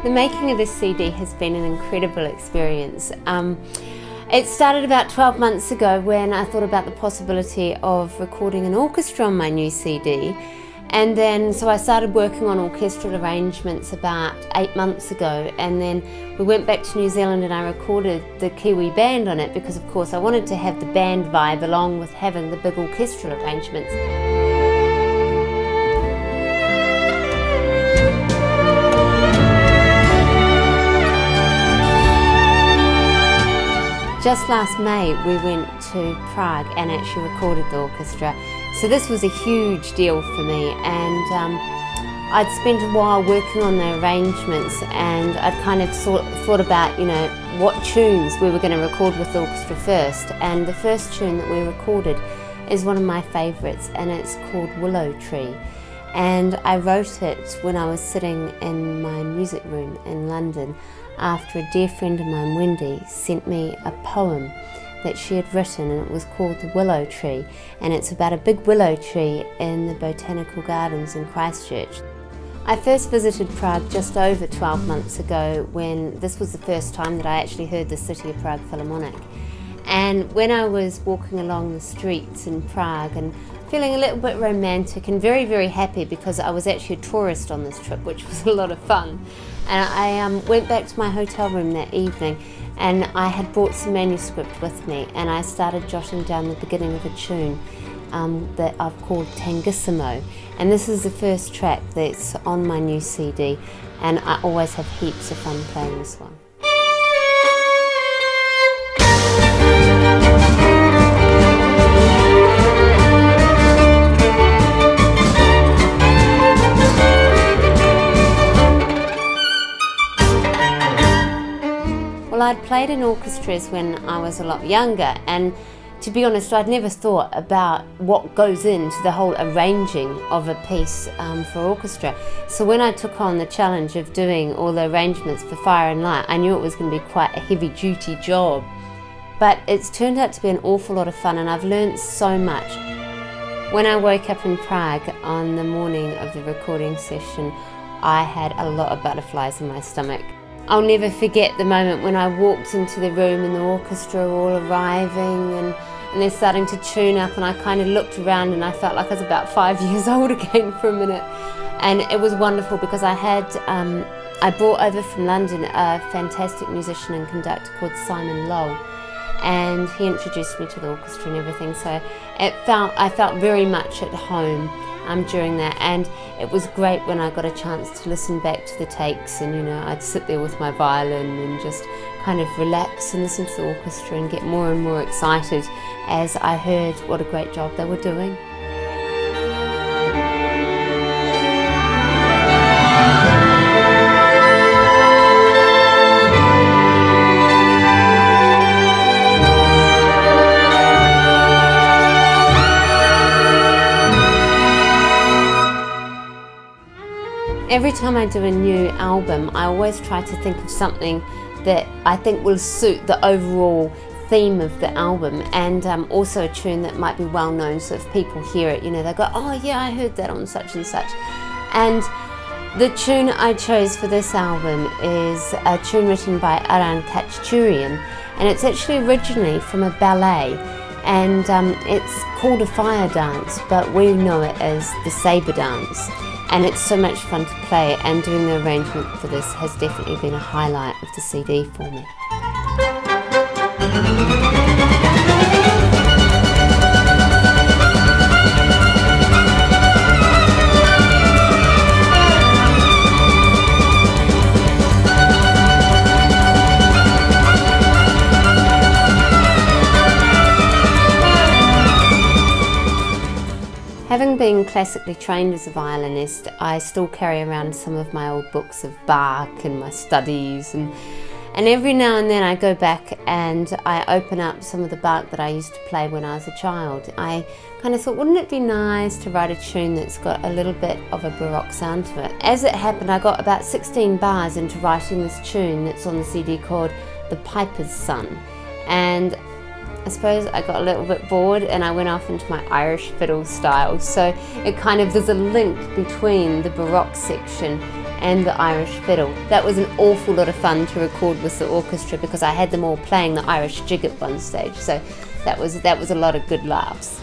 The making of this CD has been an incredible experience. It started about 12 months ago when I thought about the possibility of recording an orchestra on my new CD. And then, so I started working on orchestral arrangements about 8 months ago, and then we went back to New Zealand and I recorded the Kiwi band on it because of course I wanted to have the band vibe along with having the big orchestral arrangements. Just last May we went to Prague and actually recorded the orchestra. So this was a huge deal for me, and I'd spent a while working on the arrangements, and I'd kind of thought about, you know, what tunes we were going to record with the orchestra first. And the first tune that we recorded is one of my favourites, and it's called Willow Tree. And I wrote it when I was sitting in my music room in London after a dear friend of mine, Wendy, sent me a poem that she had written, and it was called The Willow Tree, and it's about a big willow tree in the Botanical Gardens in Christchurch. I first visited Prague just over 12 months ago when this was the first time that I actually heard the City of Prague Philharmonic. And when I was walking along the streets in Prague and feeling a little bit romantic and very, very happy because I was actually a tourist on this trip, which was a lot of fun. And I went back to my hotel room that evening, and I had brought some manuscript with me, and I started jotting down the beginning of a tune that I've called Tangissimo. And this is the first track that's on my new CD, and I always have heaps of fun playing this one. Well, I'd played in orchestras when I was a lot younger, and to be honest, I'd never thought about what goes into the whole arranging of a piece for orchestra. So when I took on the challenge of doing all the arrangements for Fire and Light, I knew it was going to be quite a heavy-duty job. But it's turned out to be an awful lot of fun, and I've learned so much. When I woke up in Prague on the morning of the recording session, I had a lot of butterflies in my stomach. I'll never forget the moment when I walked into the room and the orchestra were all arriving and they're starting to tune up, and I kind of looked around and I felt like I was about 5 years old again for a minute. And it was wonderful because I brought over from London a fantastic musician and conductor called Simon Lowe, and he introduced me to the orchestra and everything, so I felt very much at home during that, and it was great when I got a chance to listen back to the takes, and you know, I'd sit there with my violin and just kind of relax and listen to the orchestra and get more and more excited as I heard what a great job they were doing. Every time I do a new album, I always try to think of something that I think will suit the overall theme of the album, and also a tune that might be well known, so if people hear it, you know, they go, oh yeah, I heard that on such and such. And the tune I chose for this album is a tune written by Khachaturian, and it's actually originally from a ballet, and it's called a fire dance, but we know it as the sabre dance. And it's so much fun to play, and doing the arrangement for this has definitely been a highlight of the CD for me. Having been classically trained as a violinist, I still carry around some of my old books of Bach and my studies, and every now and then I go back and I open up some of the Bach that I used to play when I was a child. I kind of thought, wouldn't it be nice to write a tune that's got a little bit of a Baroque sound to it? As it happened, I got about 16 bars into writing this tune that's on the CD called The Piper's Son, and I suppose I got a little bit bored and I went off into my Irish fiddle style. So it kind of, there's a link between the Baroque section and the Irish fiddle. That was an awful lot of fun to record with the orchestra because I had them all playing the Irish jig at one stage, so that was a lot of good laughs.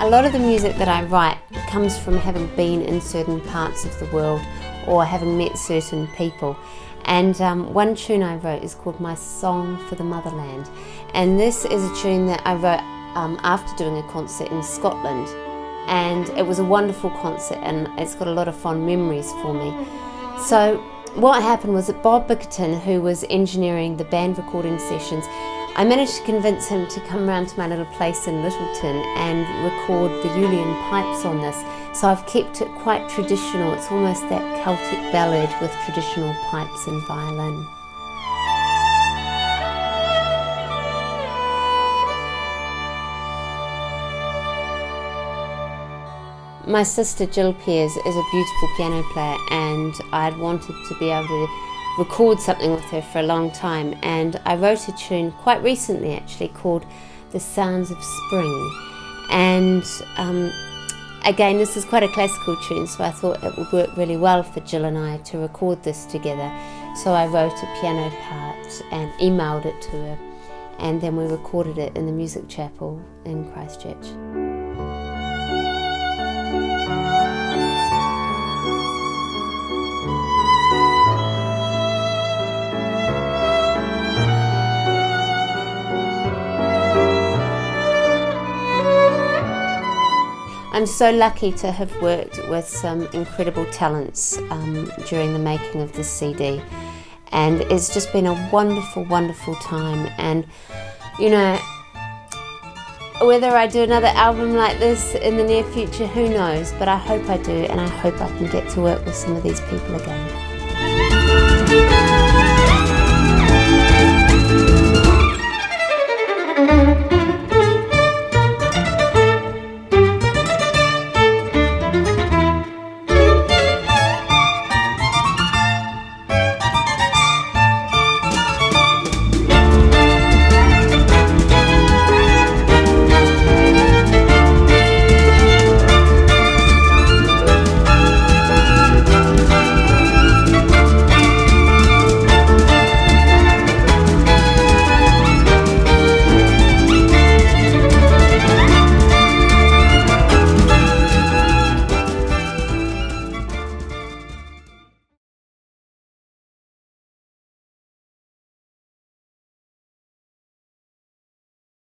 A lot of the music that I write comes from having been in certain parts of the world or having met certain people. And one tune I wrote is called My Song for the Motherland. And this is a tune that I wrote after doing a concert in Scotland. And it was a wonderful concert and it's got a lot of fond memories for me. So what happened was that Bob Bickerton, who was engineering the band recording sessions, I managed to convince him to come round to my little place in Littleton and record the Julian pipes on this. So I've kept it quite traditional. It's almost that Celtic ballad with traditional pipes and violin. My sister Jill Pears is a beautiful piano player, and I'd wanted to be able to record something with her for a long time, and I wrote a tune quite recently actually called The Sounds of Spring. And again, this is quite a classical tune, so I thought it would work really well for Jill and I to record this together. So I wrote a piano part and emailed it to her, and then we recorded it in the music chapel in Christchurch. I'm so lucky to have worked with some incredible talents during the making of this CD, and it's just been a wonderful, wonderful time. And you know, whether I do another album like this in the near future, who knows, but I hope I do, and I hope I can get to work with some of these people again.